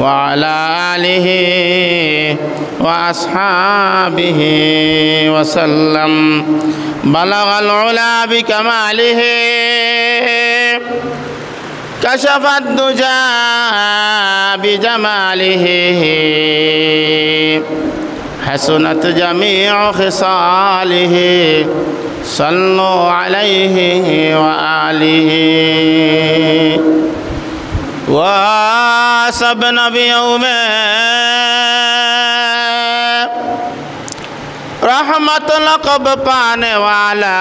وعلى آله وأصحابه وسلم بلغ العلا بكماله كشف الدجى بجماله حسنت جميع خصاله صلوا عليه وآله واسبنا بيوم रहमत लक़ब पाने वाला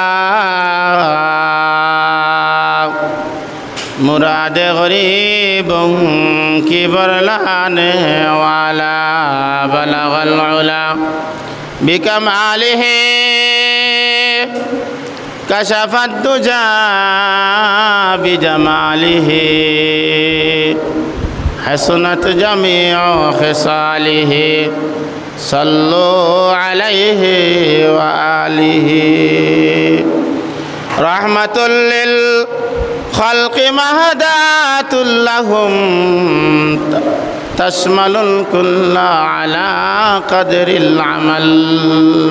मुराद गरीबों की बरलाने वाला बलगल उला बिकमालिही कशफ़त दुजा बिजमालिही हसनत जमीउ खिसालिही सल्लु अलैहि व आलिहि रहमतुल लिल खल्क़ि महदातुल लहुम तशमलुल कुल्ला अला क़द्रिल अमल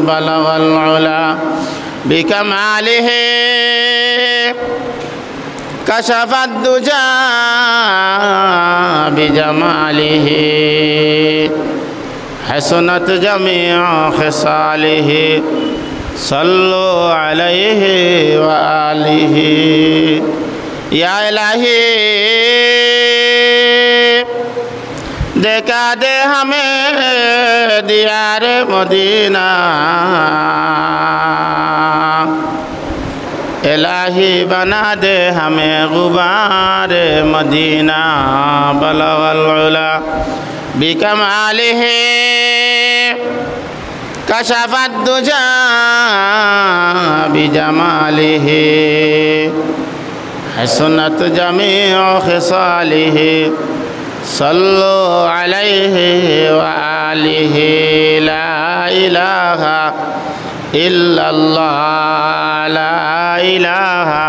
बलगल उला बिकमालिहि कशफ़त दुजा बिजमालिहि हसनत जमीउ खिसालिही सल्लु अलैहि व आलिहि या इलाही देखा दे हमें दियार मदीना इलाही बना दे हमें गुबार मदीना बलगल उला बिकमालिही कशफ़त दुजा बिजमालिही हसनत जमीउ खिसालिही सल्लु अलैहि व आलिहि ला इलाहा इल्लल्लाह ला इलाहा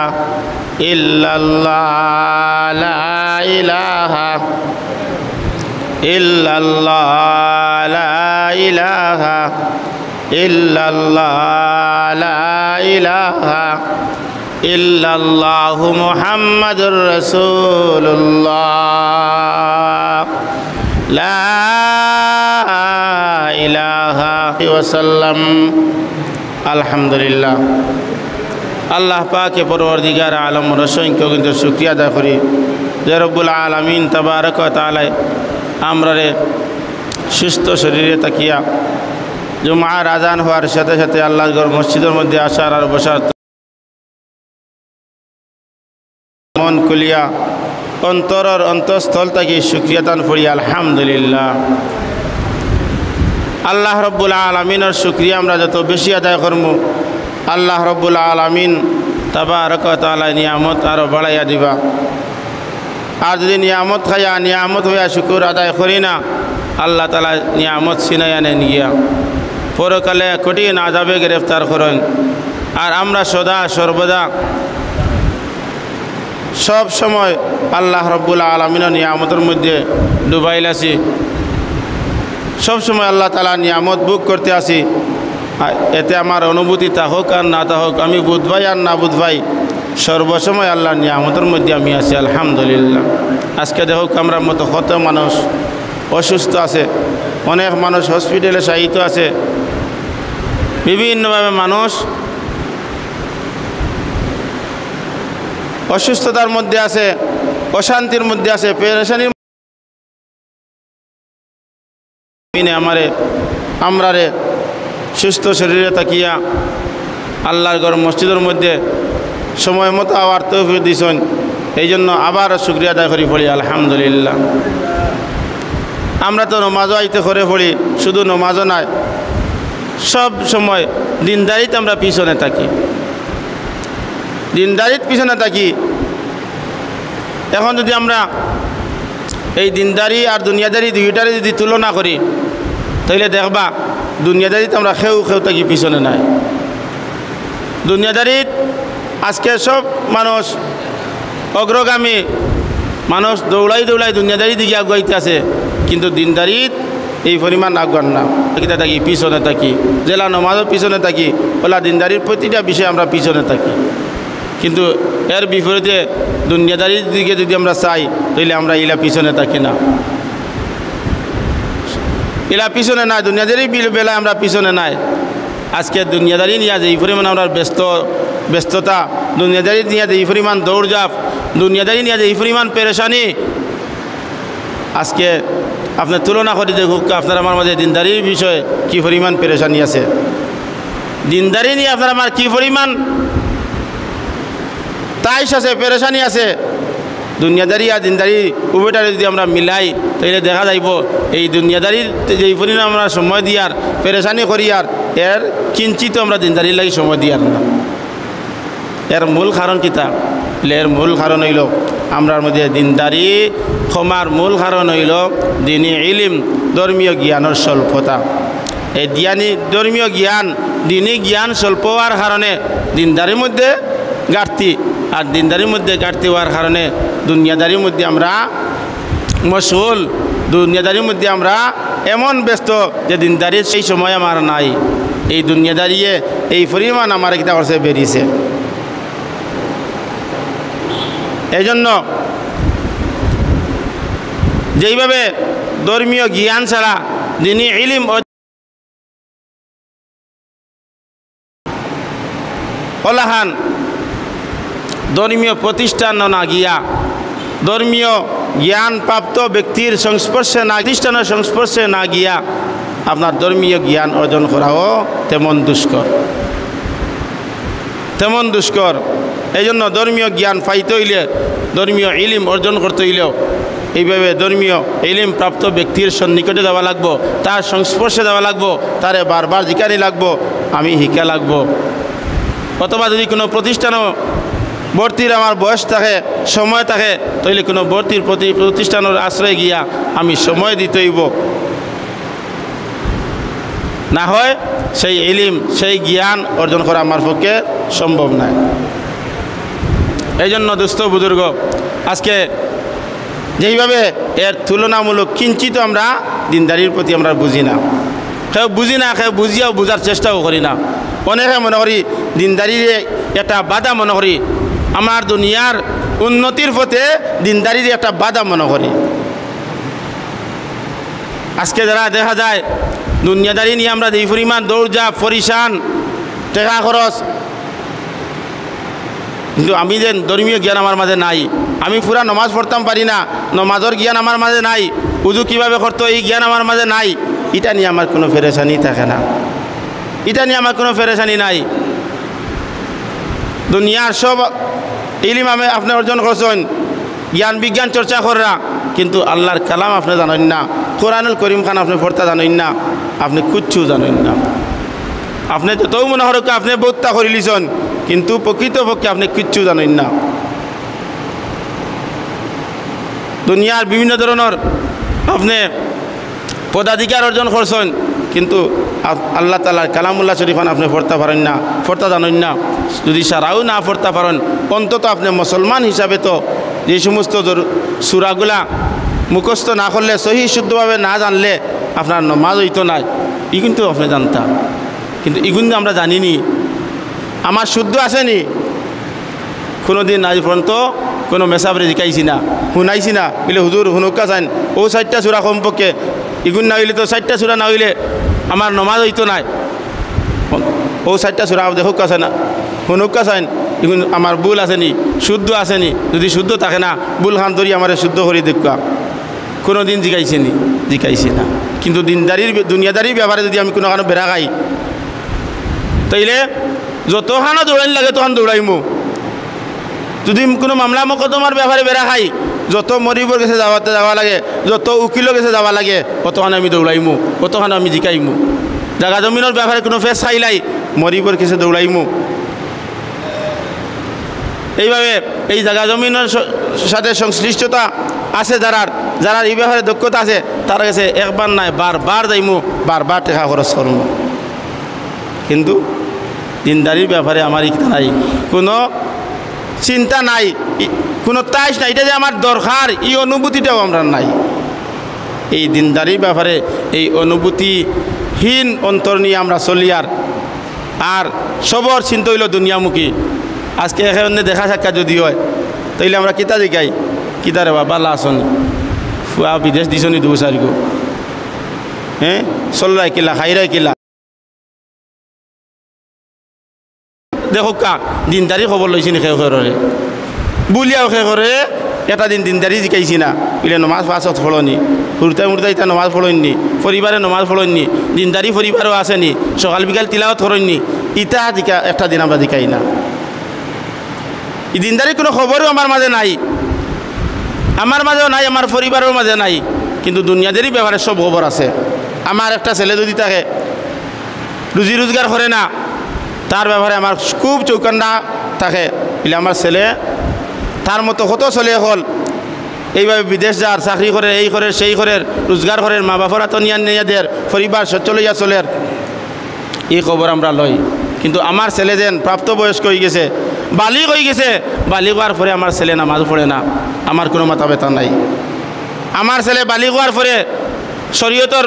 इल्लल्लाह ला इलाहा इल्लल्लाह ला इलाहा इल्लल्लाह ला इलाहा इल्लल्लाहु मुहम्मदुर रसूलुल्लाह ला इलाहा वसल्लम अल्हम्दुलिल्लाह अल्लाह पाक परवरदिगार आलम रसोइंको किन्तु शुक्रिया आदाय करी जे रब्बुल आलामीन तबारक व ताआला আমরারে সুস্থ শরীরে তাকিয়া জুমার আজান হওয়ার সাথে সাথে আল্লাহর ঘর মসজিদের মধ্যে আসার আর বসার মন কুলিয়া অন্তরের অন্তঃস্থল থেকে শুকরিয়া দান করি আলহামদুলিল্লাহ। আল্লাহ রব্বুল আলামিনের শুকরিয়া আমরা যত বেশি আদায় করব আল্লাহ রব্বুল আলামিন তাবারক ও তাআলা নিয়ামত আরো বাড়াইয়া দিবা। আর যদি নিয়ামত খাইয়া নিয়ামত হইয়া শুকুর আদায় করি না আল্লাহ তাআলা নিয়ামত ছিনাইয়া নেন গিয়া পরকালে কঠিন আযাবে গ্রেফতার করেন। আর আমরা সদা সর্বদা সব সময় আল্লাহ রব্বুল আলামিনের নিয়ামতের মধ্যে ডুবাইল আছি, সব সময় আল্লাহ তাআলা নিয়ামত ভোগ করতে আসি। এতে আমার অনুভূতি তা হোক আর না তা হোক, আমি বুধ ভাই আর না বুধ ভাই, সর্বসময় আল্লাহর নিয়ামতের মধ্যে আমি আছি আলহামদুলিল্লাহ। আজকে দেখো আমরা মতো কত মানুষ অসুস্থ আছে, অনেক মানুষ হসপিটালে শায়িত আছে, বিভিন্নভাবে মানুষ অসুস্থতার মধ্যে আছে, অশান্তির মধ্যে আছে, পেরেশানির আমরারে সুস্থ শরীরে তাকিয়া আল্লাহর ঘর মসজিদের মধ্যে সময় মতো আবার তৌফিক দিছেন, এই জন্য আবার শুকরিয়া আদায় করি পড়ি আলহামদুলিল্লাহ। আমরা তো নমাজও আইতে করে পড়ি, শুধু নমাজও নয়, সব সময় দিনদারিতে আমরা পিছনে থাকি, দিনদারিত পিছনে থাকি। এখন যদি আমরা এই দিনদারি আর দুনিয়াদারি দুইটারে যদি তুলনা করি তাহলে দেখবা দুনিয়াদারিতে আমরা খেউ থাকি পিছনে নাই। দুনিয়াদারিত আজকে সব মানুষ অগ্রগামী, মানুষ দৌড়াই দৌড়াই দুনিয়াদারি দিকে আগুয়াইতে আছে, কিন্তু দিনদারিত এই পরিমাণ আগুয়ান না কিতা থাকি পিছনে থাকি জেলা নমাজও পিছনে থাকি ওলা দিনদারির প্রতিটা বিষয়ে আমরা পিছনে থাকি কিন্তু এর বিপরীতে দুনিয়াদারির দিকে যদি আমরা চাই তাহলে আমরা ইলা পিছনে থাকি না ইলা পিছনে নাই দুনিয়াদারি বেলায় আমরা পিছনে নাই আজকে দুনিয়াদারি নিয়ে যে এই পরিমাণ আমরা ব্যস্ততা দুনিয়াদারি নিয়ে যে এই পরিমাণ দৌড়ঝাঁপ দুনিয়াদারি নিয়ে যে এই পরিমাণ পেরেশানি আজকে আপনার তুলনা করে দেখুক আপনার আমার মাঝে দিনদারির বিষয়ে কী পরিমাণ পেরেশানি আছে দিনদারি নিয়ে আপনার আমার কী পরিমাণ তাইশ আছে পেরেশানি আছে দুনিয়াদারি আর দিনদারি উভয়টা যদি আমরা মিলাই তাহলে দেখা যাইব এই দুনিয়াদারির যে পরিমাণ আমরা সময় দিয়ার পেরেশানি করি আর এর কিঞ্চিত আমরা দিনদারির লাগি সময় দিয়ার না এর মূল কারণ কিতা এর মূল কারণ হইল আমরার মধ্যে দিনদারি ক্ষমার মূল কারণ হইল দিনী ইলিম ধর্মীয় জ্ঞানের স্বল্পতা এই ধর্মীয় জ্ঞান দিনী জ্ঞান স্বল্প হওয়ার কারণে দিনদারির মধ্যে ঘাটতি আর দিনদারির মধ্যে ঘাটতি হওয়ার কারণে দুনিয়াদারির মধ্যে আমরা মশগুল দুনিয়াদারির মধ্যে আমরা এমন ব্যস্ত যে দিনদারির সেই সময় আমার নাই এই দুনিয়াদারিয়ে এই পরিমাণ আমার কিতা করছে বেরিয়েছে এই জন্য যেইভাবে ধর্মীয় জ্ঞান ছাড়া দিনী ইলিম ওলাহান ধর্মীয় প্রতিষ্ঠান না গিয়া ধর্মীয় জ্ঞান প্রাপ্ত ব্যক্তির সংস্পর্শে না প্রতিষ্ঠানের সংস্পর্শে না গিয়া আপনার ধর্মীয় জ্ঞান অর্জন করাও তেমন দুষ্কর এই জন্য ধর্মীয় জ্ঞান পাইতে হইলে ধর্মীয় ইলিম অর্জন করতে হইলেও এইভাবে ধর্মীয় ইলিম প্রাপ্ত ব্যক্তির সন্নিকটে যাওয়া লাগবো তার সংস্পর্শে যাওয়া লাগবো তারে বারবার জিকানি লাগবো আমি শিকা লাগবো অথবা যদি কোনো প্রতিষ্ঠানও ভর্তির আমার বয়স থাকে সময় থাকে তাহলে কোনো ভর্তির প্রতিষ্ঠানের আশ্রয় গিয়া আমি সময় দিতে হইব না হয় সেই ইলিম সেই জ্ঞান অর্জন করা আমার পক্ষে সম্ভব নয় এই জন্য দুস্থ বুজুর্গ আজকে যেইভাবে এর তুলনামূলক কিঞ্চিত আমরা দিনদারির প্রতি আমরা বুঝি না কেউ বুঝিয়াও বোঝার চেষ্টাও করি না অনেকে মনে করি দিনদারির একটা বাধা মনে করি আমার দুনিয়ার উন্নতির পথে দিনদারির একটা বাধা মনে করি আজকে যারা দেখা যায় দুনিয়াদারি নিয়ে আমরা এই পরিমাণ দৌড়ঝাঁপ পরিশান টাকা খরচ কিন্তু আমি যে ধর্মীয় জ্ঞান আমার মাঝে নাই আমি পুরা নমাজ পড়তাম পারি না নমাজের জ্ঞান আমার মাঝে নাই উজু কীভাবে করতো এই জ্ঞান আমার মাঝে নাই এটা নিয়ে আমার কোনো পেরেশানি থাকে না এটা নিয়ে আমার কোনো পেরেশানি নাই দুনিয়ার সব ইলিম আপনি অর্জন করছেন জ্ঞান বিজ্ঞান চর্চা করা কিন্তু আল্লাহর কালাম আপনি জানেন না কোরআনুল করিম খান আপনি পড়তে জানেন না আপনি কিচ্ছু জানেন না আপনি যতও মনে হরক আপনি বহুতটা করে লিছেন কিন্তু প্রকৃতপক্ষে আপনি কিচ্ছু জানেন না দুনিয়ার বিভিন্ন ধরনের আপনি পদাধিকার অর্জন করছেন কিন্তু আল্লাহ তাআলার কালামুল্লাহ শরীফান আপনি পড়তে পারেন না পড়তে জানেন না যদি সারাও না পড়তে পারেন অন্তত আপনি মুসলমান হিসাবে তো যে সমস্ত সূরাগুলা মুখস্থ না করলে সহি শুদ্ধভাবে না জানলে আপনার নামাজ হইতো না ই কিন্তু আপনি জানতাম কিন্তু এগুলো আমরা জানিনি আমার শুদ্ধ আসেনি কোনো দিন আজ পর্যন্ত কোনো মেসাবরে জিকাইছি না শুনাইছি না বলে হুজুর হুনুকা চান ও 4টা সূরা কমপক্ষে এগুন না হইলে তো 4টা সূরা না হইলে আমার নমাজ হইতো নাই ও 4টা সূরা দেখুক আছে না হুনুকা চান এগুন আমার ভুল আসেনি শুদ্ধ আসেনি যদি শুদ্ধ থাকে না ভুল খান ধরি আমার শুদ্ধ করে দেখা কোনো দিন জিকাইছি না কিন্তু দুনিয়াদারির ব্যাপারে যদি আমি কোনো কারণে বেড়া খাই তাইলে যতখানো দৌড়াইন লাগে তখন দৌড়াইমু যদি কোনো মামলা মকদ্দমার ব্যাপারে বেড়া খাই যত মরিবর কাছে যাওয়া লাগে যত উকিলের কাছে যাওয়া লাগে কতখানে আমি দৌড়াইমু কতখানে আমি জিকাইমু জাগা জমিনের ব্যাপারে কোনো ফেস খাইলাই মরিবর কাছে দৌড়াইমু এইভাবে এই জায়গা জমিনের সাথে সংশ্লিষ্টতা আছে যারা এই ব্যাপারে দক্ষতা আছে তার কাছে একবার নাই বারবার যাইমু বারবার টাকা খরচ করবো কিন্তু দিনদারির ব্যাপারে আমার ইচ্ছা নাই কোনো চিন্তা নাই কোনো তাইশ নাই এটা যে আমার দরকার এই অনুভূতিটাও আমরা নাই এই দিনদারির ব্যাপারে এই অনুভূতিহীন অন্তর নিয়ে আমরা চলি আর সবর চিন্তা হইল দুনিয়ামুখী। আজকে এখানে দেখা সাক্ষাৎ যদি হয় তাইলে আমরা কিতা দেখাই, কিতা রে বাবা আসন ফুয়া বিদেশ দিছনি দু চারিগো, হ্যাঁ চলরাই কিলা খাইরাই কিলা। দেখো কা দিনদারি খবর লইছি নি খেয়ে ঘরে বুলিয়াও খেয়ে ঘরে এটা দিন দিনদারি জিকাইছি না ইলে নমাজ পাঁচত ফলনি হুরতাই মুরতাই তা নমাজ ফলননি, পরিবারে নমাজ ফলননি, দিনদারি পরিবারও আসেনি, সকাল বিকাল তিলাওয়াত করননি, ইটা জিকা একটা দিন আমরা জিকাই না। এই দিনদারি কোনো খবরও আমার মাঝে নাই, আমার মাঝেও নাই, আমার পরিবারের মাঝে নাই, কিন্তু দুনিয়াদেরই ব্যাপারে সব খবর আছে। আমার একটা ছেলে যদি থাকে রুজি রোজগার করে না, তার ব্যাপারে আমার খুব চৌকান্না থাকে, বলে আমার ছেলে তার মতো কত ছেলে হল এইভাবে বিদেশ যার চাকরি করে, এই করে সেই করে, রোজগার করে, মা বাপরা তো নিয়াদের পরিবার সচ্চলইয়া চলের, এই খবর আমরা লই। কিন্তু আমার ছেলে যেন প্রাপ্তবয়স্ক হয়ে গেছে, বালিগ হয়ে গেছে, বালিগ হওয়ার পরে আমার ছেলে নামাজ পড়ে না, আমার কোনো মাথা ব্যথা নাই। আমার ছেলে বালিগ হওয়ার পরে শরীয়তর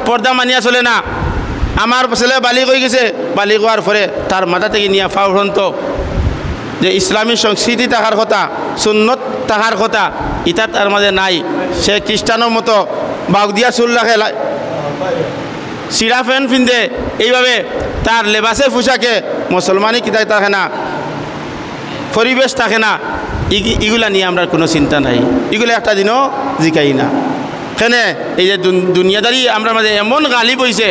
পর্দা মানিয়া চলে না, আমার ছেলে বালিগ হয়ে গেছে, বালিগ হওয়ার পরে তার মাথা থেকে নিয়ে ফাউরন্ত যে ইসলামী সংস্কৃতি থাকার কথা, সুন্নত থাকার কথা, ইটা তার মাঝে নাই। সে খ্রিস্টানের মতো বাগ দিয়া চুল রাখে, সিরা ফ্যান পিন্ধে, এইভাবে তার লেবাসে পোশাকে মুসলমানি কিতাব থাকে না, পরিবেশ থাকে না, এগুলা নিয়ে আমরা কোনো চিন্তা নাই, এগুলো একটা দিনও জিকাই না। কেনে এই যে দুনিয়াদারি আমরা মাঝে এমন গালি বইছে,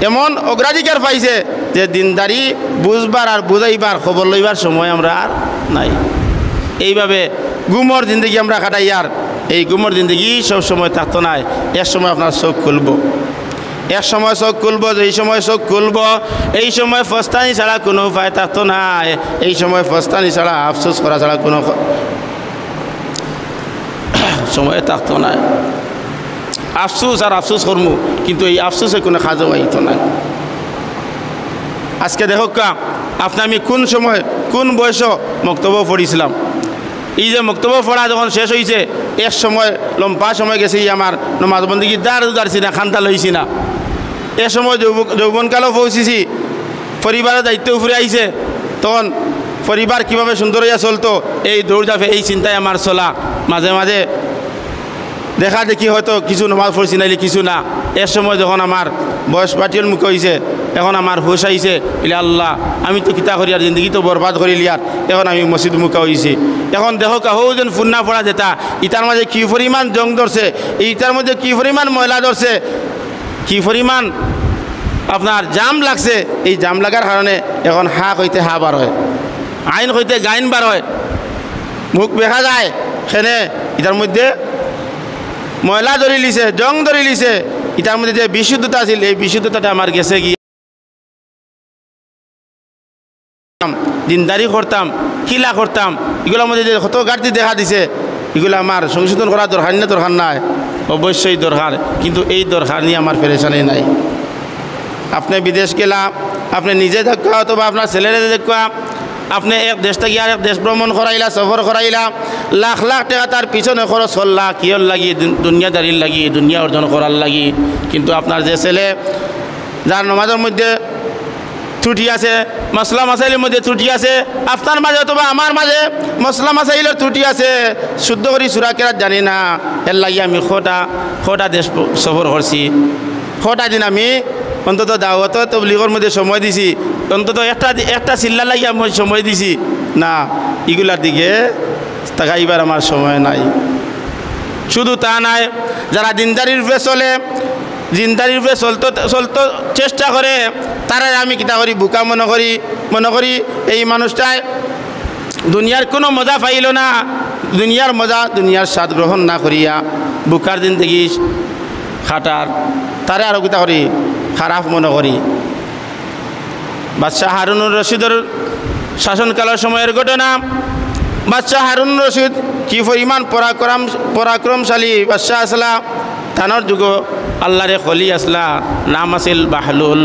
এমন অগ্রাধিকার পাইছে যে দিনদারি বুঝবার আর বুঝাইবার খবর লইবার সময় আমরা আর নাই। এইভাবে গুমর জিন্দগি আমরা কাটাই, আর এই গুমর জিন্দগি সব সময় থাকতো না। এক সময় আপনার চোখ খুলব, এক সময় চোখ খুলব, এই সময় চোখ খুলব, এই সময় ফস্তানি ছাড়া কোনো উপায় থাকতো না। এই সময় ফস্তানি ছাড়া আফসোস করা ছাড়া কোনো সময় থাকতো না। আফসোস আর আফসোস করমু, কিন্তু এই আফসোসে কোনো কাজও আইতো না। আজকে দেখো কা আপনি আমি কোন সময় কোন বয়স বক্তব্য পড়িছিলাম, এই যে বক্তব্য পড়া যখন শেষ হয়েছে, এক সময় লম্বা সময় গেছে আমার নমাজ বন্দিগি দাঁড় দাঁড়ছি না, খান্তা লইছি না। এ সময় যৌবনকালও পৌঁছেছি, পরিবারের দায়িত্ব উপরে আইছে, তখন পরিবার কীভাবে সুন্দর হইয়া চলতো এই দৌড়ঝাঁপে, এই চিন্তায় আমার চলা। মাঝে মাঝে দেখা দেখি হয়তো কিছু নমাজ পড়ছি নাইলে কিছু না। এর সময় যখন আমার বয়স পাটির মুখ হয়েছে, এখন আমার হুশ আইছে, বলে আল্লাহ আমি তো কিতা করি আর জিন্দগি তো বরবাদ করি লিয়ার, এখন আমি মসজিদ মুখা হয়েছি। এখন দেখো কাহো যেন ফুন্না পড়া যেতা, ইটার মাঝে কী পরিমাণ জং ধরছে, এইটার মধ্যে কী পরিমাণ ময়লা ধরছে, কী পরিমাণ আপনার জাম লাগছে। এই জাম লাগার কারণে এখন হা কইতে হা বার হয়, আইন কইতে গাইন বার হয়, মুখ দেখা যায়। সেনে এটার মধ্যে ময়লা ধরি লিছে, জং ধরি লিছে। এটার মধ্যে যে বিশুদ্ধতা আছিল, এই বিশুদ্ধতাটা আমার গেছে গিয়ে। দিনদারি করতাম, কিলা করতাম, এগুলোর মধ্যে যে কত ঘাটতি দেখা দিছে, এগুলো আমার সংশোধন করা দরকার না, দরকার নাই, অবশ্যই দরকার। কিন্তু এই দরকার নিয়ে আমার পেরেশানি নাই। আপনি বিদেশ গেলা, আপনি নিজে দেখা অথবা আপনার ছেলেরা দেখা, আপনি এক দেশ থেকে আর এক দেশ ভ্রমণ করাইলা, সফর করাইলা, লাখ লাখ টাকা তার পিছনে খরচ করলা, কিয়র লাগি, দুনিয়াদারির লাগি, দুনিয়া অর্জন করার লাগি। কিন্তু আপনার যে ছেলে যার নমাজের মধ্যে ত্রুটি আছে, মশলা মাসাইলের মধ্যে ত্রুটি আছে, আপনার মাঝে অথবা আমার মাঝে মশলা মাসাইলের ত্রুটি আছে, শুদ্ধ করি সুরা কেরাত জানি না, এর লাগি আমি খোটা দেশ সফর করছি, খোটা দিন আমি অন্তত দাওয়াত তবলিগের মধ্যে সময় দিছি, অন্তত একটা চিল্লা লাগি আমি সময় দিছি না। এগুলার দিকে তাকাইবার আমার সময় নাই। শুধু তা নাই, যারা দিনদারির রূপে চলে, দিনদারির রূপে চলতে চেষ্টা করে, তারাই আমি কিতা করি বুকা মনে করি এই মানুষটাই দুনিয়ার কোনো মজা পাইল না, দুনিয়ার মজা দুনিয়ার স্বাদ গ্রহণ না করিয়া বুকার জিন্দগি খাটার, তারে আরও কিতা করি খারাপ মনে করি। বাদশাহ হারুনুর রশিদের শাসনকালের সময়ের ঘটনা। বাদশাহ হারুন রশিদ কি পরিমাণ পরাক্রমশালী বাদশাহ আসলা, তানোর যুগ আল্লাহরে খলি আসলা, নাম আছিল বাহলুল।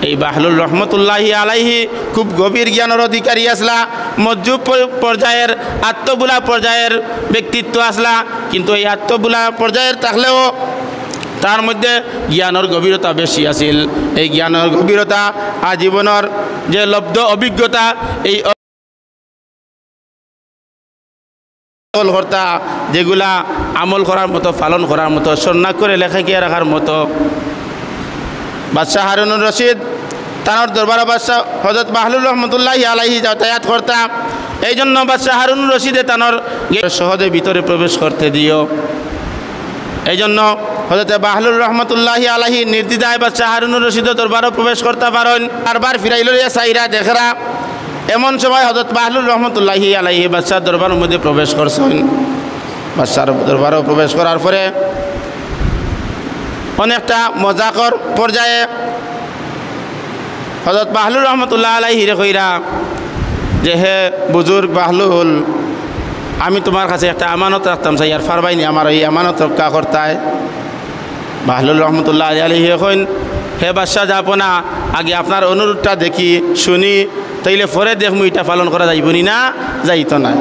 এই বাহলুল রহমতুল্লাহি আলাইহি খুব গভীর জ্ঞানের অধিকারী আসলা, মজ্জুব পর্যায়ের আত্মবোলা পর্যায়ের ব্যক্তিত্ব আসলা। কিন্তু এই আত্মবোলা পর্যায়ের থাকলেও তার মধ্যে জ্ঞানের গভীরতা বেশি আছিল। এই জ্ঞানের গভীরতা আজীবনের যে লব্ধ অভিজ্ঞতা, এই কর্তা যেগুলা আমল করার মতো, পালন করার মতো, সন্না করে লেখাকিয়া রাখার মতো। বাদশাহ হারুনুর রশিদ তার দরবার বাদশাহ হযরত বাহলুল রহমতুল্লাহি আলাইহি যাতায়াত করতা। এই জন্য বাদশাহ হারুনুর রশিদে তানোর সহজে ভিতরে প্রবেশ করতে দিও। এই জন্য হযরত বাহলুল রহমতুল্লাহি আলাইহি নির্দ্বিধায় বাদশাহ হারুনুর রশিদ দরবারও প্রবেশ করতে পারেন। বারবার ফিরাইল সাইরা দেখরা। এমন সময় হযরত বাহলুল রহমতুল্লাহি আলাইহি বাদশাহ দরবারের মধ্যে প্রবেশ করছেন। বাদশার দরবারও প্রবেশ করার পরে অনেকটা মজাকর পর্যায়ে হযরত বাহলুল রহমতুল্লাহ আলাইহি রে কইরা যে হে বুজুর্গ বাহলুল, আমি তোমার কাছে একটা আমানত রাখতাম চাই, আর ফারবাইনি আমার এই আমানত রক্ষা করতায়। বাহলুল রহমতুল্লাহ আলাইহি কইন, হে বাদশাহ যাপনা, আগে আপনার অনুরোধটা দেখি শুনি, তাইলে পরে দেখমু এটা পালন করা যাইবনি না যাইত না।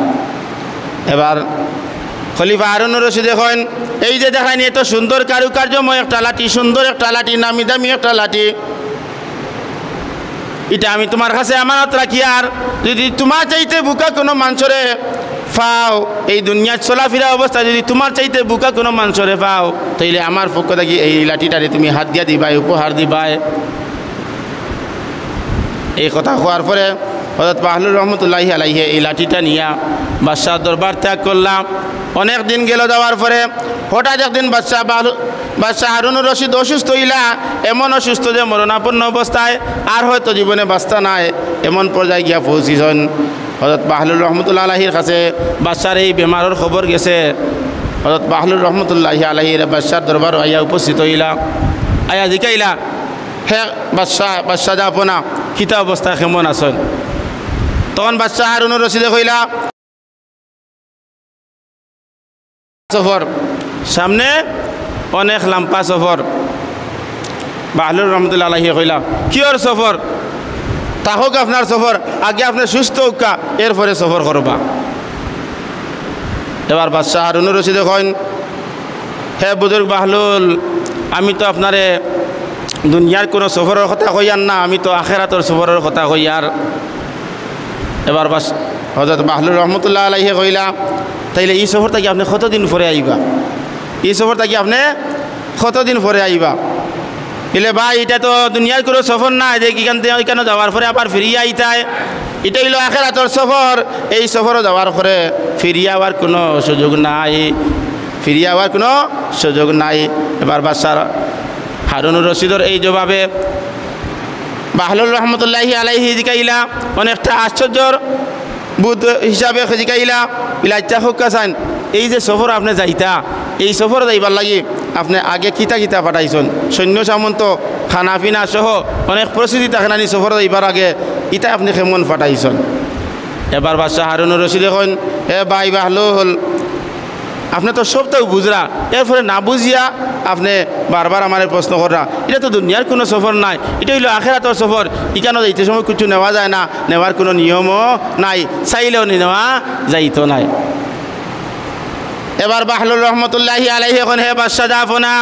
এবার খলিফা হারুনুর রশিদ কইন, এই যে দেখায়নি এত সুন্দর কারুকার্যময় একটা লাঠি, সুন্দর একটা লাঠি, নামি দামি একটা লাঠি, এটা আমি তোমার কাছে আমানত রাখি। আর যদি তোমার চাইতে বুকা কোনো মানুষরে পাও, এই দুনিয়ার চলাফেরা অবস্থায় যদি তোমার চাইতে বুকা কোনো মানুষরে পাও, তাইলে আমার পক্ষ থেকে এই লাঠিটারে তুমি হাত দিয়া দিবাই, উপহার দিবাই। এই কথা হওয়ার পরে হযরত বাহলুল রহমতুল্লাহি আলাইহি এই লাঠিটা নিয়া বাদশাহ দরবার ত্যাগ করলাম। অনেক দিন গেল, যাওয়ার পরে হঠাৎ একদিন বাদশাহ হারুনুর রশিদ অসুস্থ হইলা। এমন অসুস্থ যে মরণাপন্ন অবস্থায় আর হয়তো জীবনে বাঁচতা নাই, এমন পর্যায়ে গিয়া পৌঁছিছেন। হযরত বাহলুল রহমতুল্লাহ আলাইহির কাছে বাদশার এই বেমারের খবর গেছে। হযরত বাহলুল রহমতুল্লাহি আলাইহির বাদশার দরবার আইয়া উপস্থিত হইলা। আয়া জিকাইলা, হে বাদশাহ যাপনা, কিতা অবস্থা, কেমন আছেন? তখন বাদশাহ হারুনুর রশিদে কইলা, সফর সামনে অনেক লম্বা সফর। বাহলুল রহমতুল্লাহ আলাইহি কইলা, কিয়র সফর? তাহক আপনার সফর, আগে আপনি সুস্থ হোকা, এরপরে সফর করবা। এবার বাদশাহ হারুনুর রশিদে কইন, হে বুজুর্গ বাহলুল, আমি তো আপনারে দুনিয়ার কোনো সফরের কথা কইয়ার না, আমি তো আখেরাতর সফরের কথা কইয়ার। এবার হযরত বাহলুল রহমতুল্লাহ আলাইহি কইলা, তাইলে এই সফর থাকি আপনি কতদিন পরে আইবা? এই সফর থাকি আপনি কতদিন পরে আইবা? এলে ভাই, এটা তো দুনিয়ার কোনো সফর না যে এখানে যাওয়ার পরে আবার ফিরিয়ে আইতায়। এটা হইল আখেরাতর সফর। এই সফরও যাওয়ার পরে ফিরিয়ে আবার কোনো সুযোগ নাই, ফিরিয়ে আবার কোনো সুযোগ নাই। এবার বাদশাহ হারুনুর রশিদর এই জবাবে বাহলুল রহমতুল্লাহি আলাইহি জিকাইলা, অনেকটা আশ্চর্যর বুধ হিসাবে জিকাইলা, ইচ্ছা হোকা চান, এই যে সফর আপনি যাইতা, এই সফর যাইবার লাগি আপনি আগে কিতা কিতা পাঠাইছেন, সৈন্য সামন্ত খানা পিনা সহ অনেক প্রস্তুতি থাকে নানি সফর যাইবার আগে, ইটা আপনি কেমন পাঠাইছেন? এবার বাদশাহ হারুনুর রশিদ এখন, হে ভাই বাহলুল, আপনি তো সবটাও বুঝরা, এরপরে না বুঝিয়া আপনি বারবার আমার প্রশ্ন করা। এটা তো দুনিয়ার কোনো সফর নাই, এটা হইল আখেরাতর সফর। এখানে যাইতে সময় কিছু নেওয়া যায় না, নেওয়ার কোনো নিয়মও নাই, চাইলেও নেওয়া যাইতো নাই। এবার বাহলুল রহমতুল্লাহি আলাইহি এখন, হে বাদশাহ যাপনা,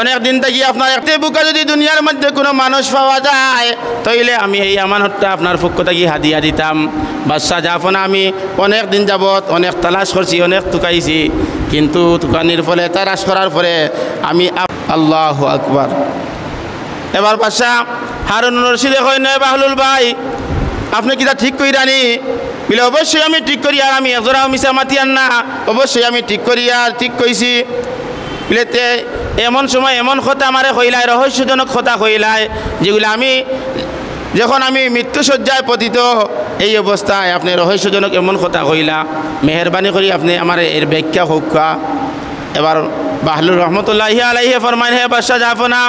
অনেক দিন থেকে আপনার একটি বুকা যদি দুনিয়ার মধ্যে কোনো মানুষ পাওয়া যায়, তাইলে আমি এই আমানতটা আপনার পক্ষ থেকে হাদিয়া দিতাম। বাদশাহ যাপনা, আমি অনেক দিন যাবৎ অনেক তালাশ করছি, অনেক টুকাইছি, কিন্তু টুকানির ফলে, তালাশ করার পরে আমি আল্লাহু আকবার। এবার বাদশাহ হারুনুর রশিদ কই, নয় বাহলুল ভাই, আপনি কিটা ঠিক কইরানি? বলে অবশ্যই আমি ঠিক করি, আর আমি একজোড়াও মিশা মাতিয়ান না, অবশ্যই আমি ঠিক করি, আর ঠিক কইছি। বলেতে এমন সময় এমন কথা আমারে কইলায়, রহস্যজনক কথা কইলায়, যেগুলো আমি যখন আমি মৃত্যুসজ্জায় পতিত এই অবস্থায় আপনি রহস্যজনক এমন কথা কইলা, মেহরবানি করি আপনি আমার এর ব্যাখ্যা হোকা। এবার বাহলুল রহমতুল্লাহি আলাইহি ফরমাইন, হে বাদশাহ যাপনা,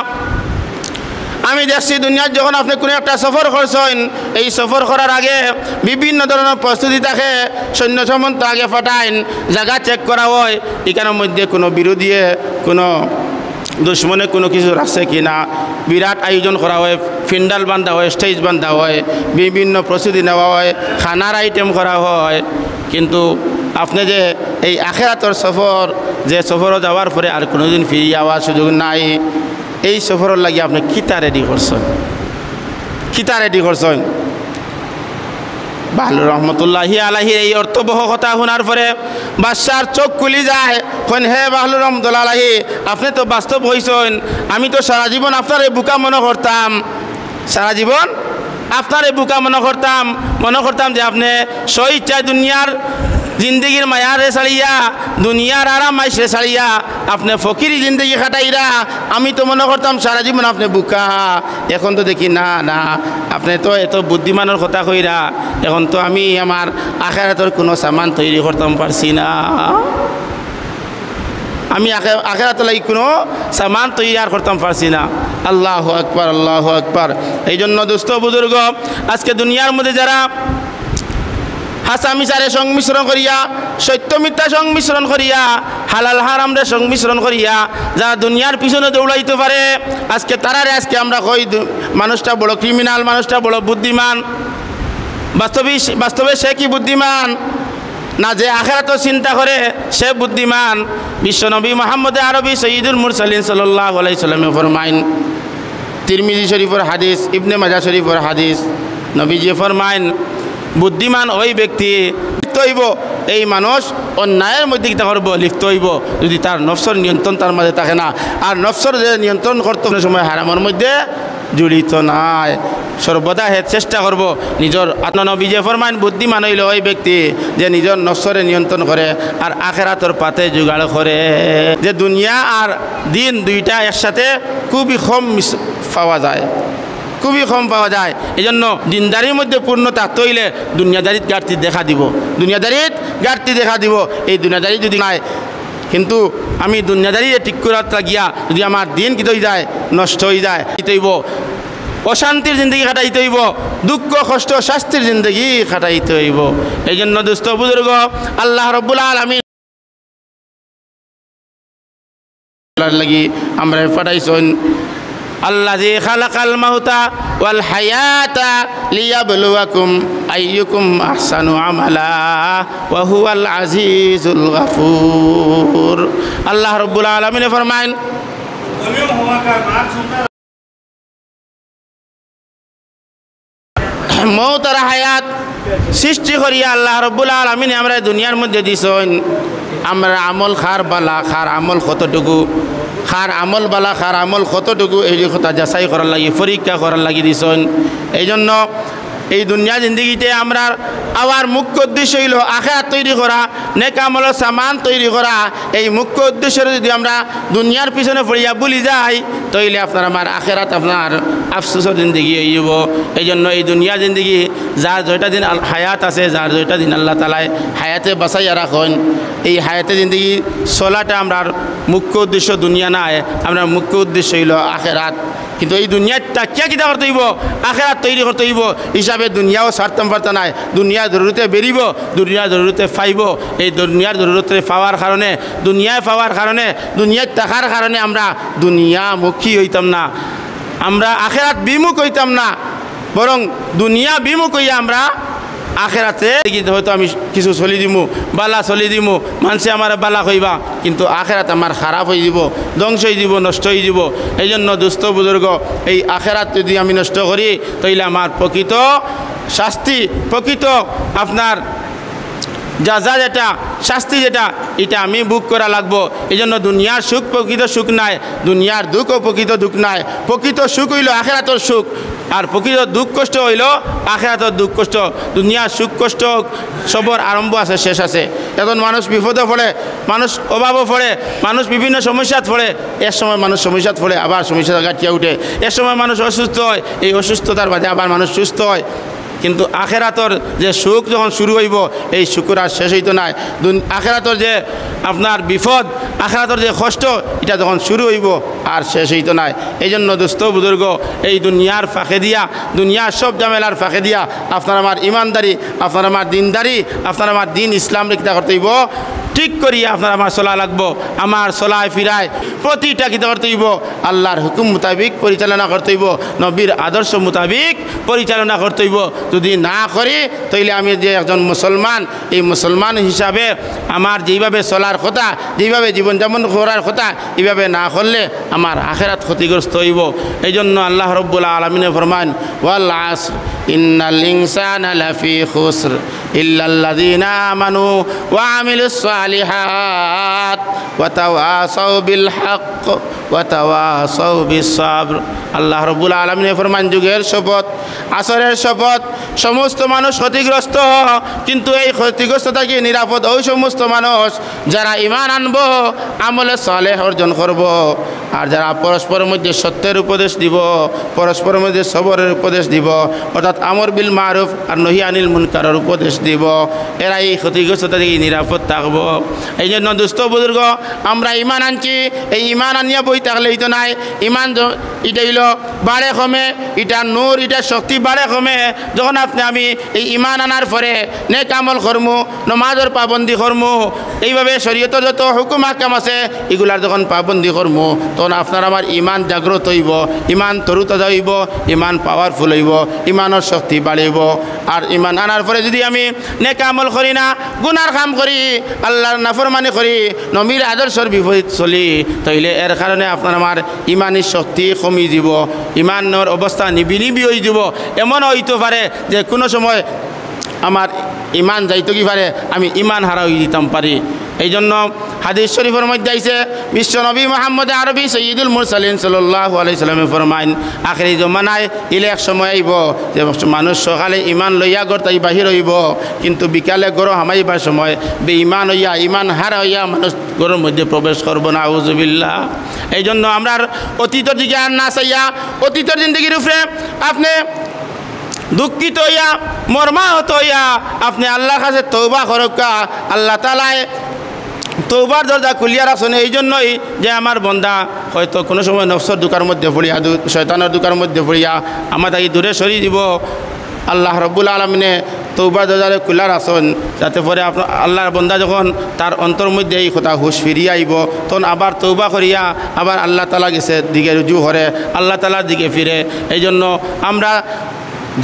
আমি দেখছি দুনিয়ার যখন আপনি কোনো একটা সফর করছেন, এই সফর করার আগে বিভিন্ন ধরনের প্রস্তুতি থাকে, সৈন্য সামন্ত আগে পাঠাইন, জায়গা চেক করা হয়, এখানের মধ্যে কোনো বিরোধী কোনো দুশ্মনে কোনো কিছু রাখছে কি না, বিরাট আয়োজন করা হয়, ফিন্ডাল বান্ধা হয়, স্টেজ বান্ধা হয়, বিভিন্ন প্রস্তুতি নেওয়া হয়, খানার আইটেম করা হয়। কিন্তু আপনি যে এই আখিরাতর সফর যে সফরও যাওয়ার পরে আর কোনোদিন ফিরে যাওয়ার সুযোগ নাই, এই সফরের লাগি আপনি কিতা রেডি করছেন, কিতা রেডি করছেন? বাহলুর রহমতুল্লাহি আলাইহির এই অর্থবহ কথা শোনার পরে বাদশার চোখ খুলি যায়। কেন হে বাহলুর রহমতুল্লাহ আলাইহি, আপনি তো বাস্তব হইছেন, আমি তো সারা জীবন আপনার এই বুকা মনে করতাম, সারা জীবন আপনার এই বুকা মনে করতাম যে আপনি স্বইচ্ছায় দুনিয়ার জিন্দগির মায়ারে ছাড়িয়া দুনিয়ার আরাম মাইসে ছাড়িয়া আপনি ফকিরি জিন্দগি খাটাইরা, আমি তো মনে করতাম সারা জীবন আপনি বুকা। এখন তো দেখি না না, আপনি তো এত বুদ্ধিমানের কথা কইরা, এখন তো আমি আমার আখিরাতের কোনো সামান তৈরি করতাম পারছি না, আমি আখিরাতের লাগি কোনো সামান তৈরি করতাম পারছি না। আল্লাহু আকবার, আল্লাহু আকবার। এই জন্য দোস্ত বুজুর্গ, আজকে দুনিয়ার মধ্যে যারা হাসা মিশারে সংমিশ্রণ করিয়া, সত্য মিথ্যা সংমিশ্রণ করিয়া, হালাল হারামরে সংমিশ্রণ করিয়া যারা দুনিয়ার পিছনে দৌড়াইতে পারে, আজকে তারারে আজকে আমরা কই মানুষটা বড় ক্রিমিনাল, মানুষটা বড় বুদ্ধিমান। বাস্তবে সে কি বুদ্ধিমান? না, যে আখিরাত চিন্তা করে সে বুদ্ধিমান। বিশ্বনবী মুহাম্মদ আরবি সৈয়দুল মুরসালিন সাল্লাল্লাহু আলাইহি সাল্লামে ফরমাইন, তিরমিজি শরীফের হাদিস, ইবনে মাজাহ শরীফের হাদিস, নবীজি ফরমাইন, বুদ্ধিমান ওই ব্যক্তি লিপ্ত হইব, এই মানুষ অন্যায়ের মধ্যে কী করব, লিপ্ত হইব যদি তার নফসর নিয়ন্ত্রণ তার মাঝে থাকে না। আর নফসর যে নিয়ন্ত্রণ করতে সময় হারামের মধ্যে জড়িত নাই, সর্বদা হে চেষ্টা করব নিজের আত্মনবীজে ফরমান, বুদ্ধিমান হইল ওই ব্যক্তি যে নিজের নফসরে নিয়ন্ত্রণ করে আর আখিরাতের পাতে জোগাড় করে। যে দুনিয়া আর দিন দুইটা একসাথে খুবই কম পাওয়া যায়, খুবই কম পাওয়া যায়। এই জন্য দিনদারির মধ্যে পূর্ণতা তৈলে দুনিয়াদারিত ঘাটতি দেখা দিব, দুনিয়াদারিত ঘাটতি দেখা দিব। এই দুনিয়াদারি যদি নাই, কিন্তু আমি দুনিয়াদারি ঠিক করাটা গিয়া যদি আমার দিন কি হয়ে যায়, নষ্ট হয়ে যায়, হইব অশান্তির জিন্দগি খাটাইতে হইব, দুঃখ কষ্ট শাস্তির জিন্দগি খাটাইতে হইব। এই জন্য দুস্থ বুজুর্গ, আল্লাহ রব্বুল আলামিন লাগি আমরা পাঠাইছেন, আল্লাযী খালাকাল মাউতা ওয়াল হায়াতা লিয়াবলুয়াকুম আইয়ুকুম আহসানু আমালা ওয়া হুয়াল আজিজুল গফুর। আল্লাহ রাব্বুল আলামিন ফরমায়েন, মৌত আর হায়াত সৃষ্টি করিয়া আল্লাহ রাব্বুল আলামিন আমরা দুনিয়ার মধ্যে দিছেন। আমরা আমল খার বালা, খার আমল কতটুকু, খার আমল বালা, খার আমল কতটুকু, এই কথা যাচাই করার লাগি, পরীক্ষা করার লাগি দিছেন। এই জন্য এই দুনিয়া জিন্দগিতে আমরা আবার মুখ্য উদ্দেশ্য হইল আখিরাত তৈরি করা, নেক আমলের সামান তৈরি করা। এই মুখ্য উদ্দেশ্যের যদি আমরা দুনিয়ার পিছনে পড়িয়া ভুলি যাই, তাইলে আপনার আমার আখিরাত আপনার আফসোসের জিন্দগি হইব। এই জন্য এই দুনিয়া জিন্দগি যার যেটা দিন হায়াত আছে, যার যেটা দিন আল্লাহ তাআলা হায়াতে বাঁচাইয়া রাখেন, এই হায়াতে জিন্দগি চলাটা আমরা মুখ্য উদ্দেশ্য দুনিয়া নাই, আমরা মুখ্য উদ্দেশ্য হইল আখিরাত। কিন্তু এই দুনিয়াটা কে কিতা করতে হইব, আখিরাত তৈরি করতে হইব। হিসাবে দুনিয়াও স্বার্থম পারতে নাই, দুনিয়ার জরুরতে বেরিব, দুনিয়ার জরুরতে পাইব। এই দুনিয়ার জরুরতে পাওয়ার কারণে, দুনিয়ায় পাওয়ার কারণে, দুনিয়ায় টাকার কারণে আমরা দুনিয়ামুখী হইতাম না, আমরা আখিরাত বিমুখ হইতাম না, বরং দুনিয়া বিমুখ হইয়া আমরা আখিরাতে হয়তো আমি কিছু চলি দিমু, বালা চলি দিমু, মানুষে আমার বালা কইবা, কিন্তু আখিরাত আমার খারাপ হয়ে যাব, ধ্বংস হয়ে যাব, নষ্ট হয়ে যাব। এই জন্য দুস্থ বুজুর্গ, এই আখিরাত যদি আমি নষ্ট করি, তাইলে আমার প্রকৃত শাস্তি, প্রকৃত আপনার যা যেটা শাস্তি যেটা, এটা আমি বুক করা লাগবো। এই জন্য দুনিয়ার সুখ প্রকৃত সুখ নাই, দুনিয়ার দুঃখ প্রকৃত দুঃখ নাই। প্রকৃত সুখ হইল আখিরাতের সুখ, আর প্রকৃত দুঃখ কষ্ট হইল আখিরাতের দুঃখ কষ্ট। দুনিয়ার সুখ কষ্ট সবর আরম্ভ আছে, শেষ আছে। এখন মানুষ বিপদে পড়ে, মানুষ অভাবও পড়ে, মানুষ বিভিন্ন সমস্যাত পড়ে। এক সময় মানুষ সমস্যাত পড়ে, আবার সমস্যা কাটিয়ে উঠে। এক সময় মানুষ অসুস্থ হয়, এই অসুস্থতার বাদে আবার মানুষ সুস্থ হয়। কিন্তু আখিরাতর যে সুখ যখন শুরু হইব, এই সুখের আর শেষ হইতো নাই। আখিরাতর যে আপনার বিপদ, আখিরাতর যে কষ্ট, এটা যখন শুরু হইব আর শেষ হইতো নাই। এই জন্য দোস্ত বুজুর্গ, এই দুনিয়ার ফাঁকে দিয়া, দুনিয়ার সব ঝামেলার ফাঁকে দিয়া আপনার আমার ইমানদারি, আপনার আমার দিনদারি, আপনার আমার দিন ইসলাম রেখা করতে হইব, ঠিক করিয়া আপনার আমার চলা লাগবো। আমার চলায় ফিরায় প্রতিটা কী করতে হইব? আল্লাহর হুকুম মোতাবিক পরিচালনা করতে হইব, নবীর আদর্শ মোতাবিক পরিচালনা করতে হইব। যদি না করি তাইলে আমি যে একজন মুসলমান, এই মুসলমান হিসাবে আমার যেইভাবে চলার কথা, যেইভাবে জীবনযাপন করার কথা, এইভাবে না করলে আমার আখিরাত ক্ষতিগ্রস্ত হইব। এই জন্য আল্লাহ রাব্বুল আলামিনে ফরমান, ওয়াল আসর ইন্নাল ইনসানা লাফি খুসর ইল্লাল্লাযীনা আমানু ওয়া আমিলুস সালিহাত ওয়া তাওয়াসাউ বিল হক ওয়া তাওয়াসাউ বিস সাবর। আল্লাহ রাব্বুল আলামিনে ফরমান, যুগের শপথ, আসরের শপথ, সমস্ত মানুষ ক্ষতিগ্রস্ত, কিন্তু এই ক্ষতিগ্রস্ত থেকে নিরাপদ ওই সমস্ত মানুষ যারা ঈমান আনব, আমলে সালেহ অর্জন করব, আর যারা পরস্পরের মধ্যে সত্যের উপদেশ দিব, পরস্পরের মধ্যে সবরের উপদেশ দিব, অর্থাৎ আমর বিল মারুফ আর নহি আনিল মুনকারের উপদেশ দিব, এরা এই ক্ষতিগ্রস্ততা থেকে নিরাপদ থাকব। এই জন্য দুস্থ বুজুর্গ, আমরা ঈমান আনছি, এই ঈমান আনিয়া বই থাকলে তো নাই। ঈমান এটা হইল বাড়ে কমে, এটা নূর, এটা শক্তি বাড়ে কমে যখন আমি এই ঈমান আনার পরে নেক আমল করমু, নমাজের পাবন্দি করমু, এইভাবে শরীয়তের যত হুকুম হাকাম আছে এগুলার যখন পাবন্দি করমু, তখন আপনার আমার ঈমান জাগ্রত হইব, ঈমান তরুতাজা হইব, ঈমান পাওয়ারফুল হইব, ঈমানের শক্তি বাড়িব। আর ঈমান আনার পরে যদি আমি নেক আমল করি না, গুনার কাম করি, আল্লাহর নাফরমানি করি, নবীর আদর্শের বিপরীত চলি, তাইলে এর কারণে আপনার আমার ঈমানের শক্তি কমি যাব, ঈমানের অবস্থা নিবিনিবি হয়ে যাব। এমন হইতে পারে যে কোনো সময় আমার ঈমান যাইতো কি পারে, আমি ঈমান হারা হয়ে দিতাম পারি। এই জন্য হাদিস শরীফের মধ্যে আইছে, বিশ্ব নবী মুহাম্মদ আরবি সৈয়দুল মুরসালিন সাল্লাল্লাহু আলাইহি সাল্লামে ফরমাইন, আখিরি জমানায় ইলে এক সময় আইব যে মানুষ সকালে ঈমান লইয়া ঘর তাই বাহির হইব, কিন্তু বিকালে গরো হামাইবার সময় বেঈমান হইয়া, ঈমান হারা হইয়া মানুষ ঘরের মধ্যে প্রবেশ করব না, আউযুবিল্লাহ। এই জন্য আমরা অতীতের দিকে আর না চাইয়া অতীতের জিন্দগির উপরে আপনি দুঃখিত হইয়া, মর্মাহত হইয়া আপনি আল্লাহর কাছে তওবা করকা, আল্লাহ তাআলায় তওবার দরজা খুলিয়া রাখছেন। এই জন্যই যে আমার বন্দা হয়তো কোনো সময় নফসের দুকার মধ্যে পড়িয়া, শয়তানের দুকার মধ্যে পড়িয়া আমার তাকে দূরে সরিয়ে দিব। আল্লাহ রাব্বুল আলামিনে তওবার দরজারে খোলা রাখছেন, যাতে পরে আপনার আল্লাহর বন্দা যখন তার অন্তর মধ্যে এই কথা হুশ ফিরিয়ে আইব, তখন আবার তওবা করিয়া আবার আল্লাহ তাআলা গেছে দিকে রুজু করে, আল্লাহ তাআলার দিকে ফিরে। এই জন্য আমরা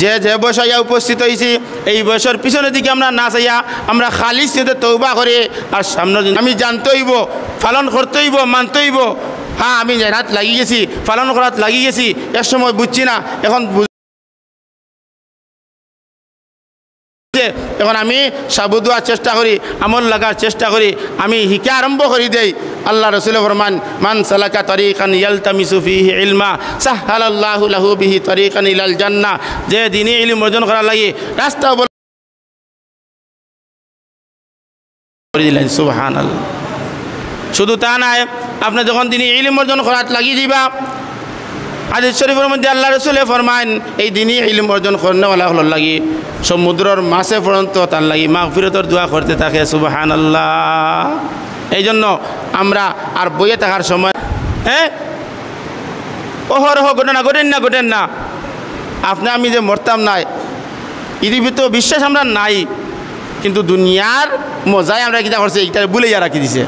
যে বয়সে উপস্থিত হয়েছি, এই বয়সের পিছনের দিকে আমরা না চাইয়া আমরা খালিস তওবা করি, আর সামনে আমি জানতে হইব, পালন করতে হইব, মানতে হইব। হ্যাঁ, আমি রাত লাগি গেছি, পালন করাত লাগি গেছি, এক সময় বুঝছি না, এখন এখন আমি সাবুদুয়ার চেষ্টা করি, আমল লাগার চেষ্টা করি, আমি শিকা আরম্ভ করি দেই। আল্লাহ রাসূল ফরমান, মান সালাকা তরিকান ইয়ালতামিসু ফিহি ইলমা সাহহালাল্লাহু লাহু বিহি তরিকান ইলাল জান্নাহ। যে দিনে ইলম অর্জন করার লাগে রাস্তা করে দিলেন, সুবহানাল্লাহ। শুধু তা নয়, আপনি যখন দিনে ইলম অর্জন করার লাগি দিবা, হাদিস শরীফের মধ্যে আল্লাহ রাসূল ফরমান, এই দিনই ইলম অর্জন করনেওয়ালা হল লাগি সমুদ্রের মাছে পর্যন্ত তার লাগি মাগফিরাতের দোয়া করতে থাকে, সুবহানাল্লাহ। এই জন্য আমরা আর বইয়ে থাকার সময় অহরহ ঘটেন না আপনি আমি যে মরতাম নাই, এর ভিতরে বিশ্বাস আমরা নাই, কিন্তু দুনিয়ার মজায় আমরা কিতা করছে, এটা বুলাইয়া রাখি দিছে,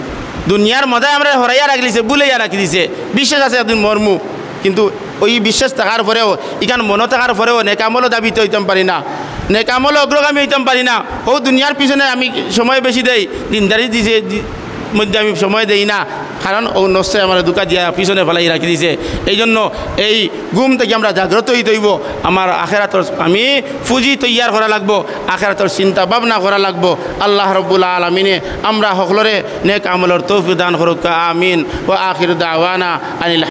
দুনিয়ার মজায় আমরা হরাইয়া রাখি দিছে, বুলাইয়া রাখি দিছে। বিশ্বাস আছে একদিন মরমু, কিন্তু ওই বিশ্বাস থাকার পরেও, ইখান মনে থাকার পরেও নেকামলও দাবিতে হইতাম পারি না, নেকামলও অগ্রগামী হইতাম পারি না। ও দুনিয়ার পিছনে আমি সময় বেশি দেই, দিনদারি দিছে মধ্যে আমি সময় দেই না, কারণ ও নষ্ট আমার দুকা দিয়া পিছনে ফেলাই রাখি দিছে। এই জন্য এই ঘুম থেকে আমরা জাগ্রত হইতে হইব। আমার আখেরাতর আমি পুঁজি তৈয়ার করা লাগবো, আখেরাতর চিন্তা ভাবনা করা লাগবো। আল্লাহ রাব্বুল আলামিনে আমরা সকলরে নেক আমলের তৌফিক দান করুক, আমিন। ওয়া আখিরু দাওয়ানা আনিল